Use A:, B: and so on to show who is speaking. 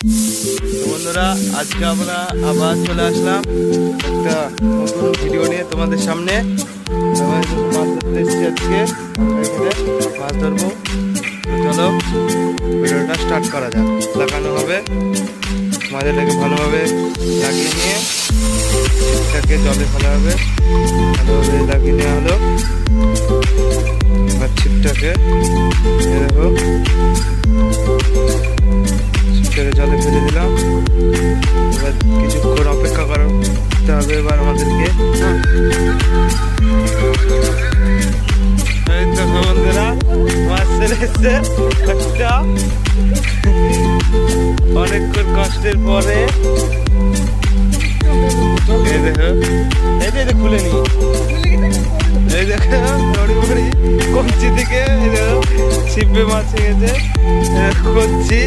A: তো বন্ধুরা, আজকে আমরা আবার চলে আসলাম একটা নতুন ভিডিও নিয়ে তোমাদের সামনে। মাছ ধরতে এসেছি আজকে, আমরা এখানে মাছ ধরবো। তো চলো ভিডিওটা স্টার্ট করা যাক। লাগানো হবে, মাছটাকে ভালোভাবে লাগিয়ে নিয়ে ছিপটাকে জলে ফেলা হবে। ভালোভাবে লাগিয়ে নেওয়া হলো আর ছিপটাকে দেখো ছিপটাকে জলে ফেলে দিলাম। এবার কিছুক্ষণ অপেক্ষা করতে হবে এবার আমাদেরকে। এই দেখো বন্ধুরা, মাছ ছেড়ে এসছে একটা, অনেকক্ষণ কষ্টের পরে। এই দেখো, এই যে খুলে নি, এই দেখো দড়ি বড়ি কঞ্চি থেকে ছিপে মাছ গেছে, করছি।